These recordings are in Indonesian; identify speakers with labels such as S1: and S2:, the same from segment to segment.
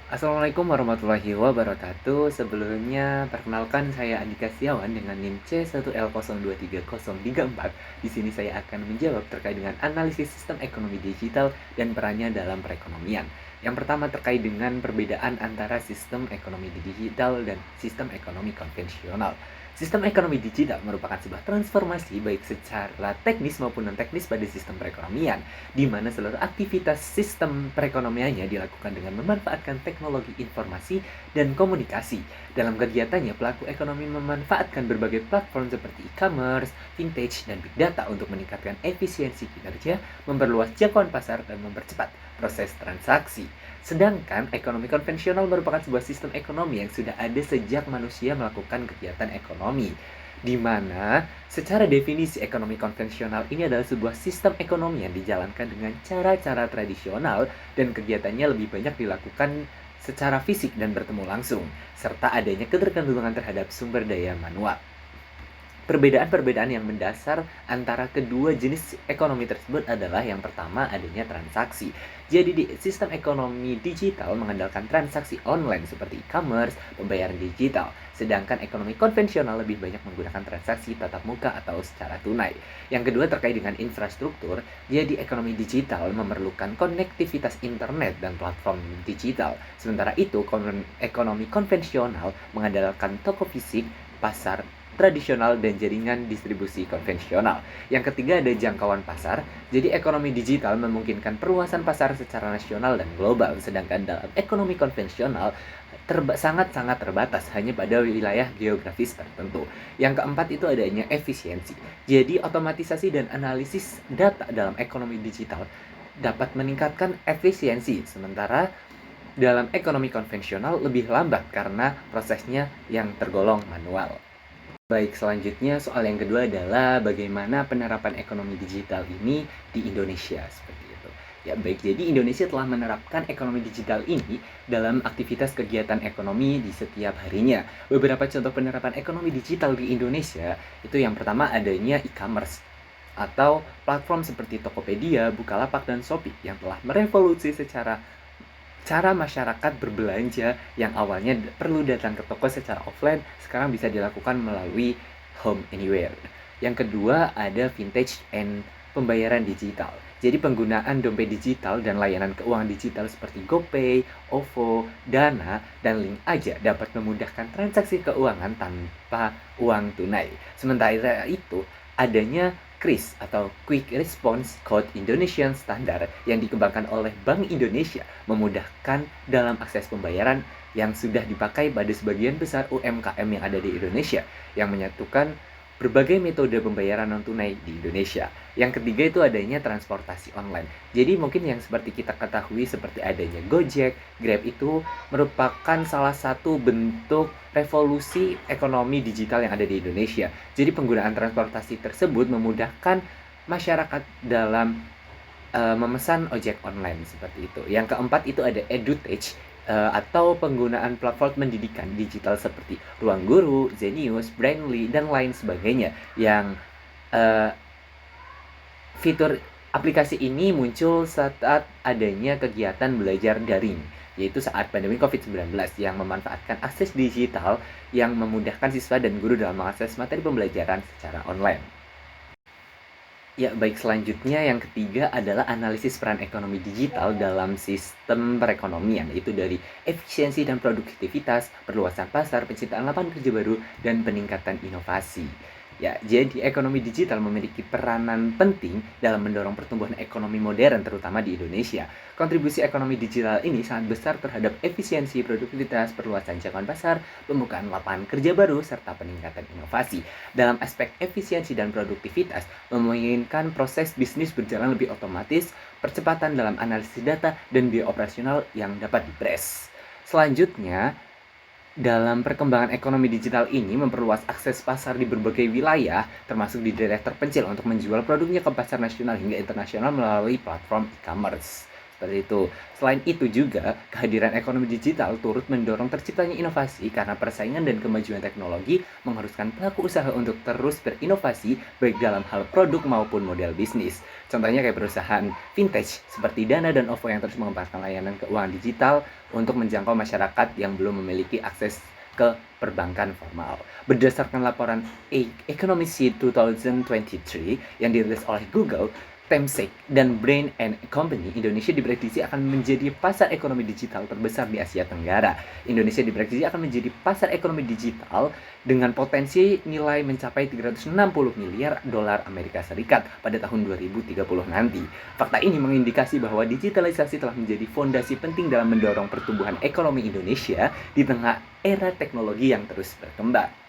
S1: Assalamualaikum warahmatullahi wabarakatuh. Sebelumnya, perkenalkan saya Andika Setiawan dengan NIM C1L023034. Di sini saya akan menjawab terkait dengan analisis sistem ekonomi digital dan perannya dalam perekonomian. Yang pertama terkait dengan perbedaan antara sistem ekonomi digital dan sistem ekonomi konvensional. Sistem ekonomi digital merupakan sebuah transformasi baik secara teknis maupun non-teknis pada sistem perekonomian, di mana seluruh aktivitas sistem perekonomiannya dilakukan dengan memanfaatkan teknologi informasi dan komunikasi. Dalam kegiatannya, pelaku ekonomi memanfaatkan berbagai platform seperti e-commerce, vintage, dan big data untuk meningkatkan efisiensi kinerja, memperluas jangkauan pasar, dan mempercepat proses transaksi. Sedangkan ekonomi konvensional merupakan sebuah sistem ekonomi yang sudah ada sejak manusia melakukan kegiatan ekonomi, di mana secara definisi ekonomi konvensional ini adalah sebuah sistem ekonomi yang dijalankan dengan cara-cara tradisional dan kegiatannya lebih banyak dilakukan secara fisik dan bertemu langsung, serta adanya ketergantungan terhadap sumber daya manual. Perbedaan-perbedaan yang mendasar antara kedua jenis ekonomi tersebut adalah yang pertama adanya transaksi. Jadi di sistem ekonomi digital mengandalkan transaksi online seperti e-commerce, pembayaran digital. Sedangkan ekonomi konvensional lebih banyak menggunakan transaksi tatap muka atau secara tunai. Yang kedua terkait dengan infrastruktur, jadi ekonomi digital memerlukan konektivitas internet dan platform digital. Sementara itu, ekonomi konvensional mengandalkan toko fisik, pasar tradisional dan jaringan distribusi konvensional. Yang ketiga ada jangkauan pasar. Jadi ekonomi digital memungkinkan perluasan pasar secara nasional dan global, sedangkan dalam ekonomi konvensional sangat-sangat terbatas hanya pada wilayah geografis tertentu. Yang keempat itu adanya efisiensi. Jadi otomatisasi dan analisis data dalam ekonomi digital dapat meningkatkan efisiensi, sementara dalam ekonomi konvensional lebih lambat karena prosesnya yang tergolong manual. Baik, selanjutnya soal yang kedua adalah bagaimana penerapan ekonomi digital ini di Indonesia, seperti itu. Ya, baik, jadi Indonesia telah menerapkan ekonomi digital ini dalam aktivitas kegiatan ekonomi di setiap harinya. Beberapa contoh penerapan ekonomi digital di Indonesia, itu yang pertama adanya e-commerce atau platform seperti Tokopedia, Bukalapak, dan Shopee yang telah merevolusi secara cara masyarakat berbelanja yang awalnya perlu datang ke toko secara offline, sekarang bisa dilakukan melalui home anywhere. Yang kedua ada vintage and pembayaran digital. Jadi penggunaan dompet digital dan layanan keuangan digital seperti GoPay, OVO, Dana, dan Link Aja dapat memudahkan transaksi keuangan tanpa uang tunai. Sementara itu, adanya KRIS atau Quick Response Code Indonesian Standard yang dikembangkan oleh Bank Indonesia memudahkan dalam akses pembayaran yang sudah dipakai pada sebagian besar UMKM yang ada di Indonesia, yang menyatukan berbagai metode pembayaran non-tunai di Indonesia. Yang ketiga itu adanya transportasi online. Jadi mungkin yang seperti kita ketahui seperti adanya Gojek, Grab itu merupakan salah satu bentuk revolusi ekonomi digital yang ada di Indonesia. Jadi penggunaan transportasi tersebut memudahkan masyarakat dalam memesan ojek online seperti itu. Yang keempat itu ada edutech atau penggunaan platform pendidikan digital seperti Ruang Guru, Zenius, Brainly, dan lain sebagainya yang uh, fitur aplikasi ini muncul saat adanya kegiatan belajar daring, yaitu saat pandemi COVID-19 yang memanfaatkan akses digital yang memudahkan siswa dan guru dalam mengakses materi pembelajaran secara online. Ya, baik, selanjutnya yang ketiga adalah analisis peran ekonomi digital dalam sistem perekonomian, yaitu dari efisiensi dan produktivitas, perluasan pasar, penciptaan lapangan kerja baru, dan peningkatan inovasi. Ya, jadi ekonomi digital memiliki peranan penting dalam mendorong pertumbuhan ekonomi modern terutama di Indonesia. Kontribusi ekonomi digital ini sangat besar terhadap efisiensi, produktivitas, perluasan jangkauan pasar, pembukaan lapangan kerja baru, serta peningkatan inovasi. Dalam aspek efisiensi dan produktivitas, memungkinkan proses bisnis berjalan lebih otomatis, percepatan dalam analisis data, dan biaya operasional yang dapat dipres. Selanjutnya, dalam perkembangan ekonomi digital ini memperluas akses pasar di berbagai wilayah, termasuk di daerah terpencil untuk menjual produknya ke pasar nasional hingga internasional melalui platform e-commerce. seperti itu. Selain itu juga, kehadiran ekonomi digital turut mendorong terciptanya inovasi karena persaingan dan kemajuan teknologi mengharuskan pelaku usaha untuk terus berinovasi baik dalam hal produk maupun model bisnis. Contohnya kayak perusahaan vintage seperti Dana dan OVO yang terus mengembangkan layanan keuangan digital untuk menjangkau masyarakat yang belum memiliki akses ke perbankan formal. Berdasarkan laporan Economist 2023 yang dirilis oleh Google, Temasek dan Brain and Company, Indonesia diprediksi akan menjadi pasar ekonomi digital terbesar di Asia Tenggara. Indonesia diprediksi akan menjadi pasar ekonomi digital dengan potensi nilai mencapai 360 miliar dolar Amerika Serikat pada tahun 2030 nanti. Fakta ini mengindikasi bahwa digitalisasi telah menjadi fondasi penting dalam mendorong pertumbuhan ekonomi Indonesia di tengah era teknologi yang terus berkembang.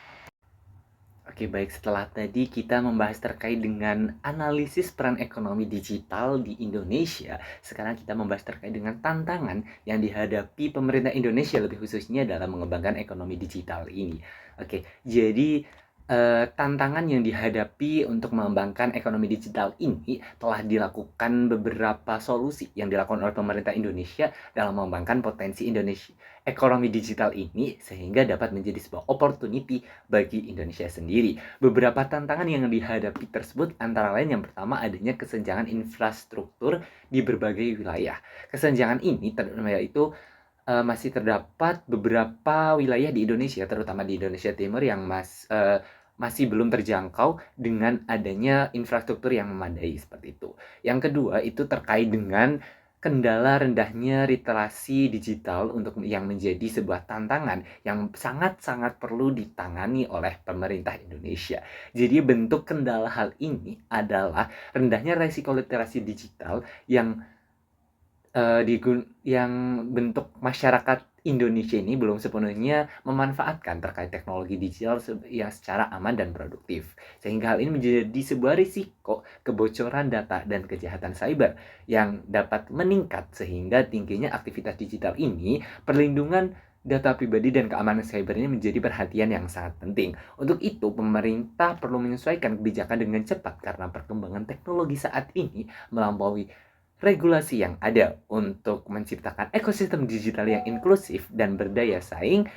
S1: Oke, baik, setelah tadi kita membahas terkait dengan analisis peran ekonomi digital di Indonesia, sekarang kita membahas terkait dengan tantangan yang dihadapi pemerintah Indonesia, lebih khususnya dalam mengembangkan ekonomi digital ini. Oke, jadi tantangan yang dihadapi untuk mengembangkan ekonomi digital ini telah dilakukan beberapa solusi yang dilakukan oleh pemerintah Indonesia dalam mengembangkan potensi Indonesia ekonomi digital ini sehingga dapat menjadi sebuah opportunity bagi Indonesia sendiri. Beberapa tantangan yang dihadapi tersebut antara lain yang pertama adanya kesenjangan infrastruktur di berbagai wilayah. Kesenjangan ini yaitu masih terdapat beberapa wilayah di Indonesia, terutama di Indonesia Timur yang masih belum terjangkau dengan adanya infrastruktur yang memadai seperti itu. Yang kedua itu terkait dengan kendala rendahnya literasi digital untuk yang menjadi sebuah tantangan yang sangat-sangat perlu ditangani oleh pemerintah Indonesia. Jadi bentuk kendala hal ini adalah rendahnya resiko literasi digital yang yang bentuk masyarakat Indonesia ini belum sepenuhnya memanfaatkan terkait teknologi digital yang secara aman dan produktif. Sehingga hal ini menjadi sebuah risiko kebocoran data dan kejahatan cyber yang dapat meningkat sehingga tingginya aktivitas digital ini, perlindungan data pribadi dan keamanan cyber ini menjadi perhatian yang sangat penting. Untuk itu, pemerintah perlu menyesuaikan kebijakan dengan cepat karena perkembangan teknologi saat ini melampaui regulasi yang ada untuk menciptakan ekosistem digital yang inklusif dan berdaya saing.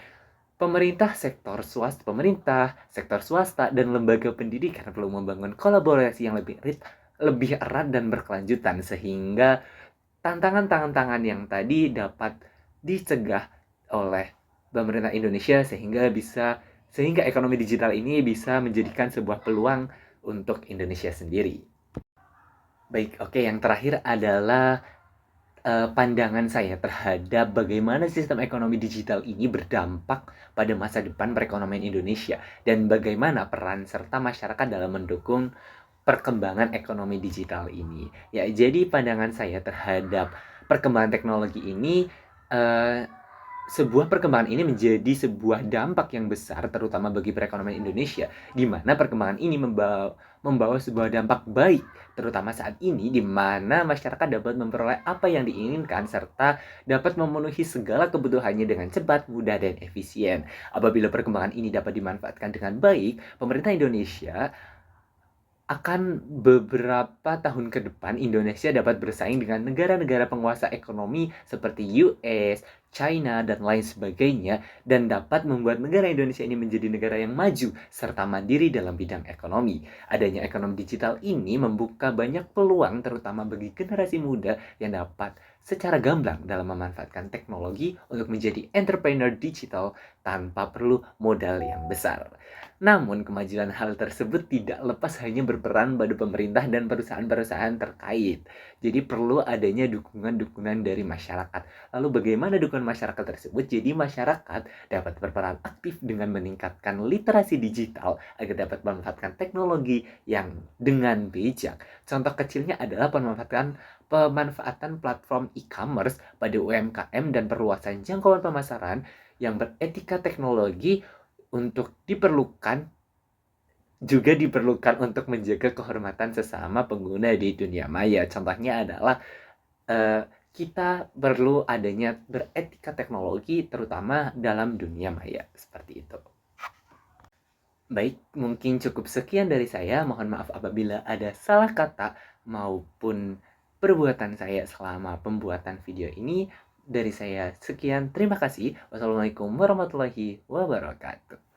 S1: Pemerintah, sektor swasta, dan lembaga pendidikan perlu membangun kolaborasi yang lebih erat dan berkelanjutan sehingga tantangan-tantangan yang tadi dapat dicegah oleh pemerintah Indonesia sehingga ekonomi digital ini bisa menjadikan sebuah peluang untuk Indonesia sendiri. Baik, oke, yang terakhir adalah pandangan saya terhadap bagaimana sistem ekonomi digital ini berdampak pada masa depan perekonomian Indonesia dan bagaimana peran serta masyarakat dalam mendukung perkembangan ekonomi digital ini. Ya, jadi pandangan saya terhadap perkembangan teknologi ini, sebuah perkembangan ini menjadi sebuah dampak yang besar terutama bagi perekonomian Indonesia, di mana perkembangan ini membawa sebuah dampak baik terutama saat ini di mana masyarakat dapat memperoleh apa yang diinginkan serta dapat memenuhi segala kebutuhannya dengan cepat, mudah, dan efisien. Apabila perkembangan ini dapat dimanfaatkan dengan baik, pemerintah Indonesia akan beberapa tahun ke depan Indonesia dapat bersaing dengan negara-negara penguasa ekonomi seperti US, China, dan lain sebagainya dan dapat membuat negara Indonesia ini menjadi negara yang maju serta mandiri dalam bidang ekonomi. Adanya ekonomi digital ini membuka banyak peluang terutama bagi generasi muda yang dapat secara gamblang dalam memanfaatkan teknologi untuk menjadi entrepreneur digital tanpa perlu modal yang besar. Namun, kemajuan hal tersebut tidak lepas hanya berperan pada pemerintah dan perusahaan-perusahaan terkait. Jadi perlu adanya dukungan-dukungan dari masyarakat. Lalu bagaimana dukungan masyarakat tersebut? Jadi masyarakat dapat berperan aktif dengan meningkatkan literasi digital agar dapat memanfaatkan teknologi yang dengan bijak. Contoh kecilnya adalah pemanfaatan platform e-commerce pada UMKM dan perluasan jangkauan pemasaran yang beretika teknologi diperlukan untuk menjaga kehormatan sesama pengguna di dunia maya. Contohnya adalah kita perlu adanya beretika teknologi terutama dalam dunia maya seperti itu. Baik, mungkin cukup sekian dari saya. Mohon maaf apabila ada salah kata maupun perbuatan saya selama pembuatan video ini. Dari saya sekian, terima kasih. Wassalamualaikum warahmatullahi wabarakatuh.